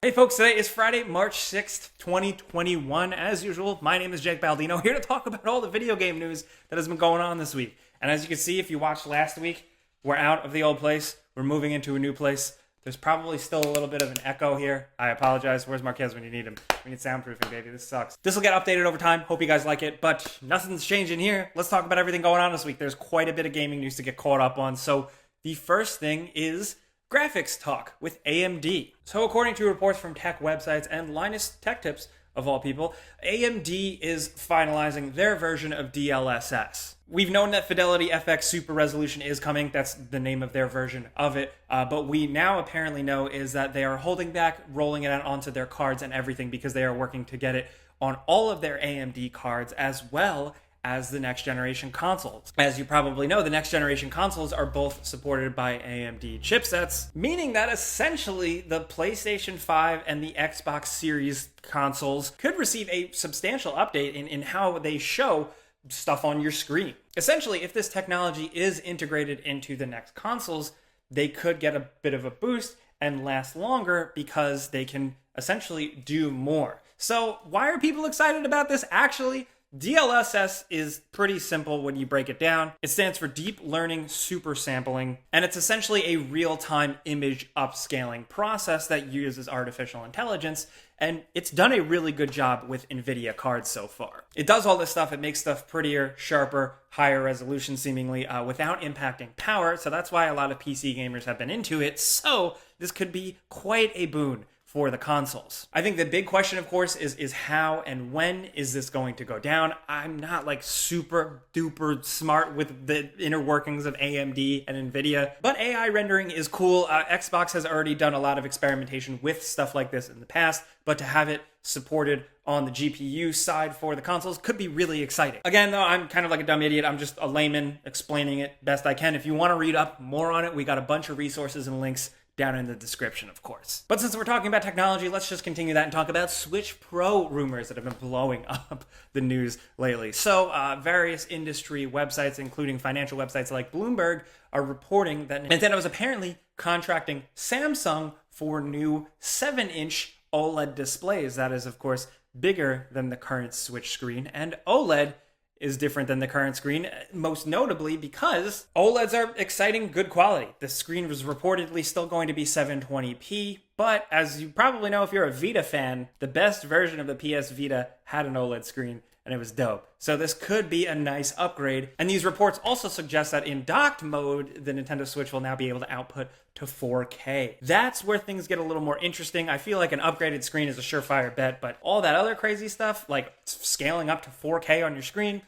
Hey folks, today is Friday, March 6th, 2021. As usual, my name is Jake Baldino, here to talk about all the video game news that has been going on this week. And as you can see, if you watched last week, we're out of the old place. We're moving into a new place. There's probably still a little bit of an echo here. I apologize. Where's Marquez when you need him? We need soundproofing, baby. This sucks. This will get updated over time. Hope you guys like it, but nothing's changing here. Let's talk about everything going on this week. There's quite a bit of gaming news to get caught up on. So the first thing is graphics talk with AMD. So according to reports from tech websites and Linus Tech Tips, of all people, AMD is finalizing their version of DLSS. We've known that Fidelity FX Super Resolution is coming. That's the name of their version of it. But we now apparently know is that they are holding back rolling it out onto their cards and everything because they are working to get it on all of their AMD cards as well as the next generation consoles. As you probably know, the next generation consoles are both supported by AMD chipsets, meaning that essentially the PlayStation 5 and the Xbox Series consoles could receive a substantial update in how they show stuff on your screen. Essentially, if this technology is integrated into the next consoles, they could get a bit of a boost and last longer because they can essentially do more. So why are people excited about this? Actually, DLSS is pretty simple when you break it down. It stands for Deep Learning Super Sampling, and it's essentially a real-time image upscaling process that uses artificial intelligence, and it's done a really good job with NVIDIA cards so far. It does all this stuff. It makes stuff prettier, sharper, higher resolution seemingly, without impacting power, so that's why a lot of PC gamers have been into it, so this could be quite a boon for the consoles. I think the big question, of course, is how and when is this going to go down? I'm not like super duper smart with the inner workings of AMD and NVIDIA, but AI rendering is cool. Xbox has already done a lot of experimentation with stuff like this in the past, but to have it supported on the GPU side for the consoles could be really exciting. Again, though, I'm kind of like a dumb idiot. I'm just a layman explaining it best I can. If you want to read up more on it, we got a bunch of resources and links down in the description, of course. But since we're talking about technology, let's just continue that and talk about Switch Pro rumors that have been blowing up the news lately. So various industry websites, including financial websites like Bloomberg, are reporting that Nintendo is apparently contracting Samsung for new 7-inch OLED displays. That is, of course, bigger than the current Switch screen, and OLED is different than the current screen, most notably because OLEDs are exciting, good quality. The screen was reportedly still going to be 720p, but as you probably know if you're a Vita fan, the best version of the PS Vita had an OLED screen, and it was dope. So this could be a nice upgrade. And these reports also suggest that in docked mode, the Nintendo Switch will now be able to output to 4K. That's where things get a little more interesting. I feel like an upgraded screen is a surefire bet, but all that other crazy stuff, like scaling up to 4K on your screen,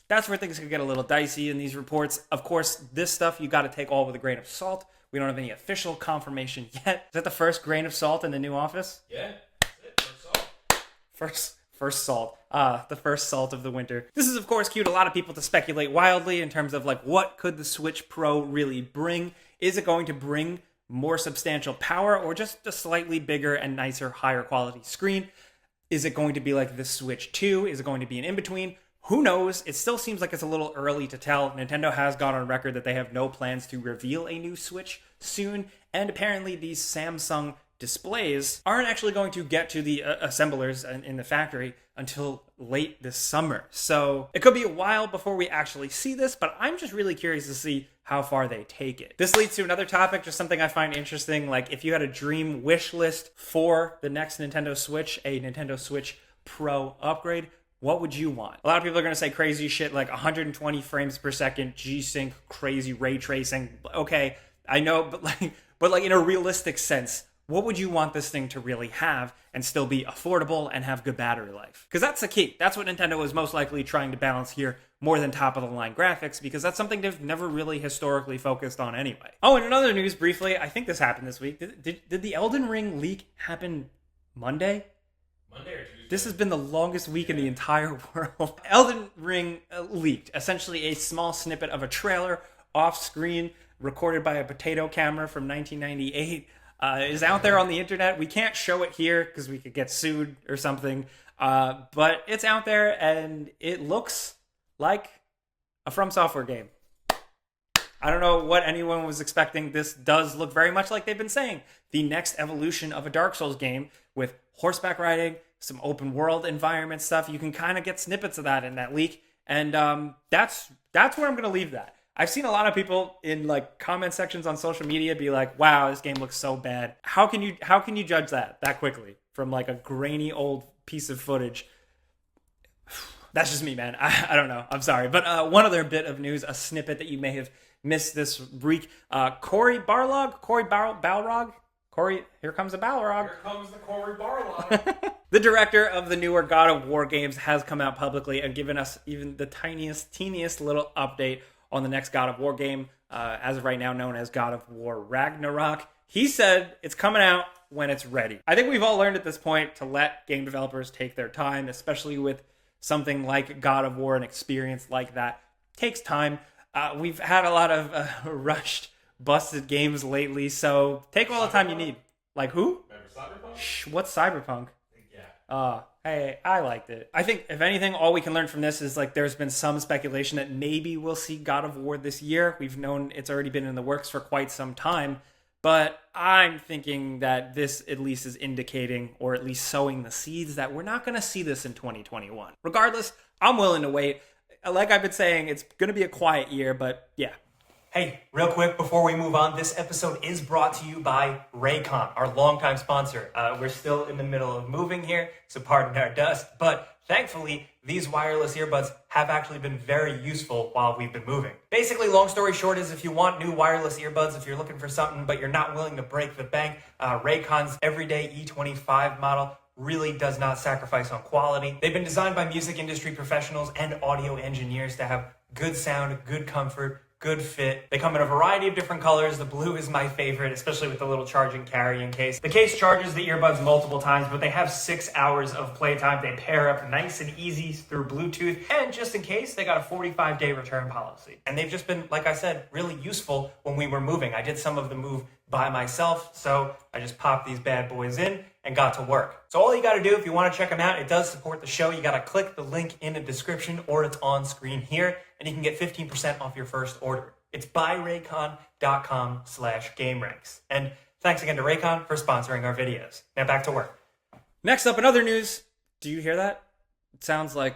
that's where things could get a little dicey in these reports. Of course, this stuff you got to take all with a grain of salt. We don't have any official confirmation yet. Is that the first grain of salt in the new office? Yeah, that's it. First salt. First salt. The first salt of the winter. This is, of course, cued a lot of people to speculate wildly in terms of, like, what could the Switch Pro really bring? Is it going to bring more substantial power or just a slightly bigger and nicer, higher quality screen? Is it going to be like the Switch 2? Is it going to be an in-between? Who knows? It still seems like it's a little early to tell. Nintendo has gone on record that they have no plans to reveal a new Switch soon, and apparently these Samsung displays aren't actually going to get to the assemblers in the factory until late this summer. So it could be a while before we actually see this, but I'm just really curious to see how far they take it. This leads to another topic, just something I find interesting. Like if you had a dream wish list for the next Nintendo Switch, a Nintendo Switch Pro upgrade, what would you want? A lot of people are going to say crazy shit like 120 frames per second, G-Sync, crazy ray tracing. Okay, I know, but like in a realistic sense, what would you want this thing to really have and still be affordable and have good battery life? Because that's the key. That's what Nintendo is most likely trying to balance here more than top-of-the-line graphics, because that's something they've never really historically focused on anyway. Oh, and in other news, briefly, I think this happened this week. Did the Elden Ring leak happen Monday? Monday or Tuesday? This has been the longest week in the entire world. Elden Ring leaked. Essentially a small snippet of a trailer off-screen recorded by a potato camera from 1998. Is out there on the internet. We can't show it here because we could get sued or something. But it's out there and it looks like a From Software game. I don't know what anyone was expecting. This does look very much like they've been saying. the next evolution of a Dark Souls game with horseback riding, some open world environment stuff. You can kind of get snippets of that in that leak. And that's where I'm going to leave that. I've seen a lot of people in like comment sections on social media be like, wow, this game looks so bad. How can you judge that quickly from like a grainy old piece of footage? That's just me, man. I don't know. I'm sorry. But one other bit of news, a snippet that you may have missed this week. Cory Balrog? Here comes a Balrog. Here comes the Cory Barlog. The director of the newer God of War games has come out publicly and given us even the teeniest little update on the next God of War game, as of right now known as God of War Ragnarok. He said it's coming out when it's ready. I think we've all learned at this point to let game developers take their time, especially with something like God of War. An experience like that takes time. We've had a lot of rushed, busted games lately, so take all the time you need. Like who? Remember Cyberpunk? What's Cyberpunk? Yeah. Hey, I liked it. I think, if anything, all we can learn from this is like there's been some speculation that maybe we'll see God of War this year. We've known it's already been in the works for quite some time, but I'm thinking that this at least is indicating, or at least sowing the seeds, that we're not going to see this in 2021. Regardless, I'm willing to wait. Like I've been saying, it's going to be a quiet year, but yeah. Hey, real quick before we move on, this episode is brought to you by Raycon, our longtime sponsor. We're still in the middle of moving here, so pardon our dust, but thankfully, these wireless earbuds have actually been very useful while we've been moving. Basically, long story short is if you want new wireless earbuds, if you're looking for something but you're not willing to break the bank, Raycon's everyday E25 model really does not sacrifice on quality. They've been designed by music industry professionals and audio engineers to have good sound, good comfort, good fit. They come in a variety of different colors. The blue is my favorite, especially with the little charging carrying case. The case charges the earbuds multiple times, but they have 6 hours of playtime. They pair up nice and easy through Bluetooth, and just in case, they got a 45-day return policy. And they've just been, like I said, really useful when we were moving. I did some of the move by myself, so I just popped these bad boys in and got to work. So all you gotta do if you wanna check them out, it does support the show, you gotta click the link in the description or it's on screen here, and you can get 15% off your first order. It's buyraycon.com/Gameranx. And thanks again to Raycon for sponsoring our videos. Now back to work. Next up, in other news, do you hear that? It sounds like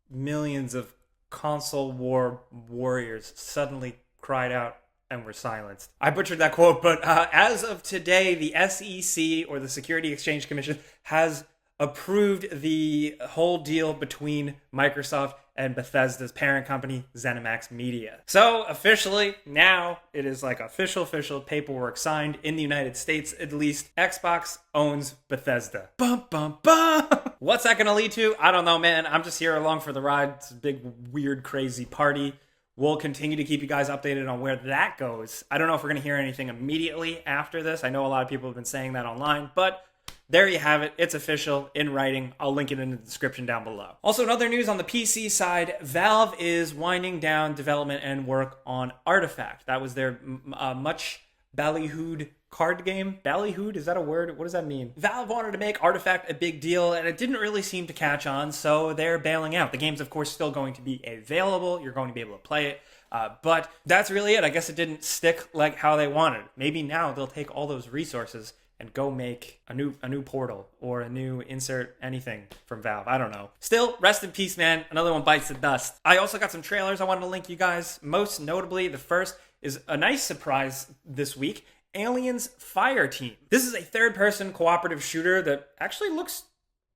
millions of console war warriors suddenly cried out and were silenced. I butchered that quote, but as of today, the SEC, or the Security Exchange Commission, has approved the whole deal between Microsoft and Bethesda's parent company, ZeniMax Media. So officially, now it is like official paperwork signed in the United States, at least. Xbox owns Bethesda. Bum, bum, bum. What's that going to lead to? I don't know, man. I'm just here along for the ride. It's a big, weird, crazy party. We'll continue to keep you guys updated on where that goes. I don't know if we're going to hear anything immediately after this. I know a lot of people have been saying that online, but there you have it. It's official, in writing. I'll link it in the description down below. Also, in other news on the PC side, Valve is winding down development and work on Artifact. That was their much ballyhooed card game. Ballyhooed, is that a word? What does that mean? Valve wanted to make Artifact a big deal, and it didn't really seem to catch on, so they're bailing out. The game's, of course, still going to be available. You're going to be able to play it. But that's really it. I guess it didn't stick like how they wanted. Maybe now they'll take all those resources and go make a new Portal or a new insert anything from Valve. I don't know. Still, rest in peace, man. Another one bites the dust. I also got some trailers I wanted to link you guys. Most notably, the first is a nice surprise this week. Aliens Fireteam. This is a third-person cooperative shooter that actually looks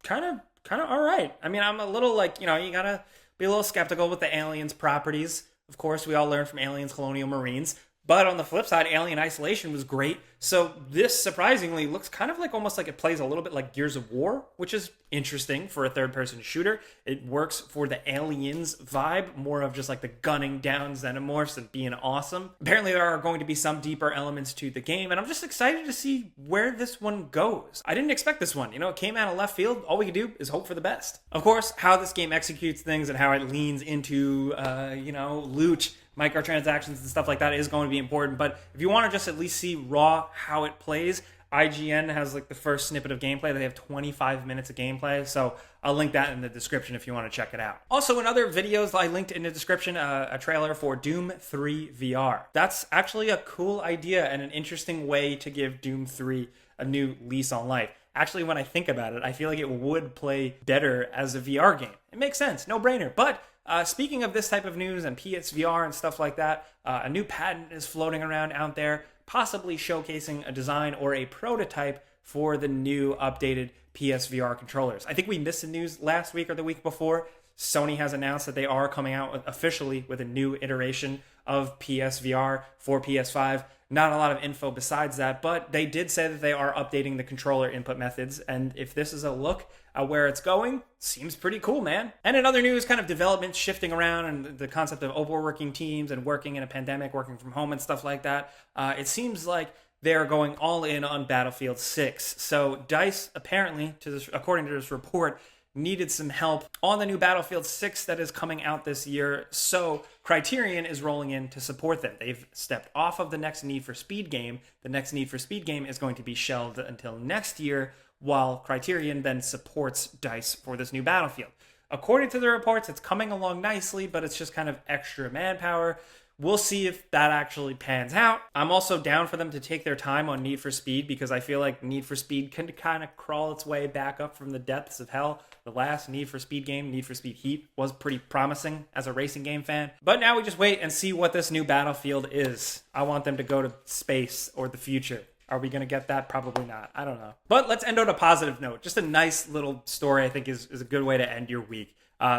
kind of all right. I mean, I'm a little like, you gotta be a little skeptical with the Aliens properties. Of course, we all learned from Aliens Colonial Marines. But on the flip side, Alien Isolation was great. So this surprisingly looks kind of like almost like it plays a little bit like Gears of War, which is interesting for a third-person shooter. It works for the Aliens vibe, more of just like the gunning down xenomorphs and being awesome. Apparently there are going to be some deeper elements to the game, and I'm just excited to see where this one goes. I didn't expect this one. It came out of left field. All we can do is hope for the best. Of course, how this game executes things and how it leans into, loot, microtransactions and stuff like that is going to be important. But if you want to just at least see raw how it plays, IGN has like the first snippet of gameplay. They have 25 minutes of gameplay, so I'll link that in the description if you want to check it out. Also, in other videos I linked in the description, a trailer for Doom 3 VR. That's actually a cool idea and an interesting way to give Doom 3 a new lease on life. Actually, when I think about it, I feel like it would play better as a VR game. It makes sense, no brainer. But speaking of this type of news and PSVR and stuff like that, a new patent is floating around out there, possibly showcasing a design or a prototype for the new updated PSVR controllers. I think we missed the news last week or the week before. Sony has announced that they are coming out officially with a new iteration of PSVR for PS5. Not a lot of info besides that, but they did say that they are updating the controller input methods, and if this is a look at where it's going, seems pretty cool, man. And in other news, kind of developments shifting around and the concept of overworking teams and working in a pandemic, working from home and stuff like that, it seems like they're going all in on Battlefield 6. So DICE, apparently, according to this report, needed some help on the new Battlefield 6 that is coming out this year, so Criterion is rolling in to support them. They've stepped off of the next Need for Speed game. The next Need for Speed game is going to be shelved until next year, while Criterion then supports DICE for this new Battlefield. According to the reports, it's coming along nicely, but it's just kind of extra manpower. We'll see if that actually pans out. I'm also down for them to take their time on Need for Speed because I feel like Need for Speed can kind of crawl its way back up from the depths of hell. The last Need for Speed game, Need for Speed Heat, was pretty promising as a racing game fan. But now we just wait and see what this new Battlefield is. I want them to go to space or the future. Are we going to get that? Probably not. I don't know. But let's end on a positive note. Just a nice little story I think is a good way to end your week.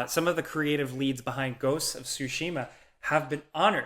Some of the creative leads behind Ghosts of Tsushima have been honored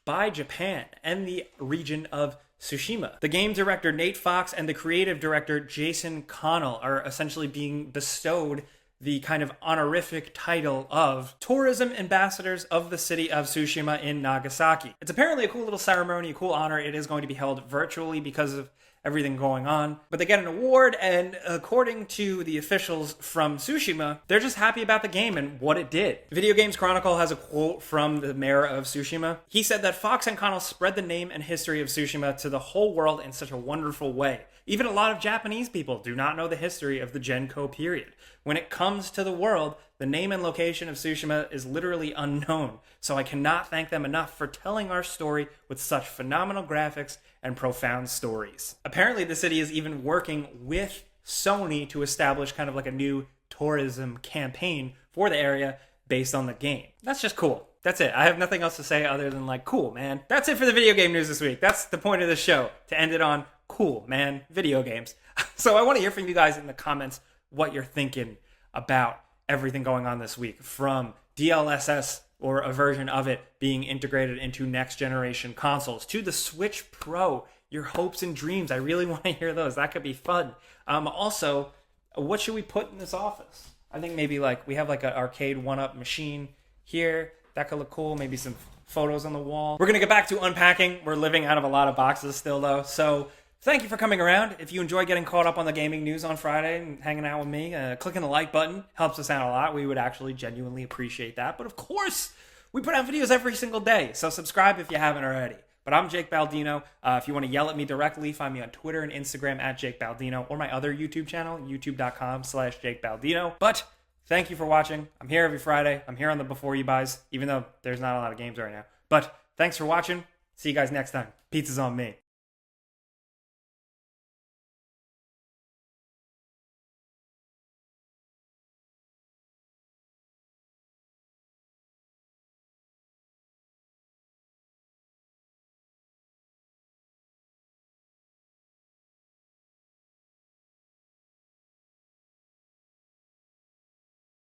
by Japan and the region of Tsushima. The game director Nate Fox and the creative director Jason Connell are essentially being bestowed the kind of honorific title of tourism ambassadors of the city of Tsushima in Nagasaki. It's apparently a cool little ceremony, a cool honor. It is going to be held virtually because of everything going on. But they get an award, and according to the officials from Tsushima, they're just happy about the game and what it did. Video Games Chronicle has a quote from the mayor of Tsushima. He said that Fox and Connell spread the name and history of Tsushima to the whole world in such a wonderful way. Even a lot of Japanese people do not know the history of the Genko period. When it comes to the world, the name and location of Tsushima is literally unknown, so I cannot thank them enough for telling our story with such phenomenal graphics and profound stories. Apparently, the city is even working with Sony to establish kind of like a new tourism campaign for the area based on the game. That's just cool. That's it. I have nothing else to say other than like, cool, man. That's it for the video game news this week. That's the point of the show, to end it on cool, man, video games. So I want to hear from you guys in the comments what you're thinking about everything going on this week, from DLSS or a version of it being integrated into next generation consoles to the Switch Pro, your hopes and dreams. I really want to hear those. That could be fun. Also, what should we put in this office? I think maybe like we have like an arcade one-up machine here. That could look cool. Maybe some photos on the wall. We're going to get back to unpacking. We're living out of a lot of boxes still though. So thank you for coming around. If you enjoy getting caught up on the gaming news on Friday and hanging out with me, clicking the like button helps us out a lot. We would actually genuinely appreciate that. But of course, we put out videos every single day, so subscribe if you haven't already. But I'm Jake Baldino. If you want to yell at me directly, find me on Twitter and Instagram at Jake Baldino, or my other YouTube channel, youtube.com/Jake Baldino. But thank you for watching. I'm here every Friday. I'm here on the Before You Buys, even though there's not a lot of games right now. But thanks for watching. See you guys next time. Pizza's on me.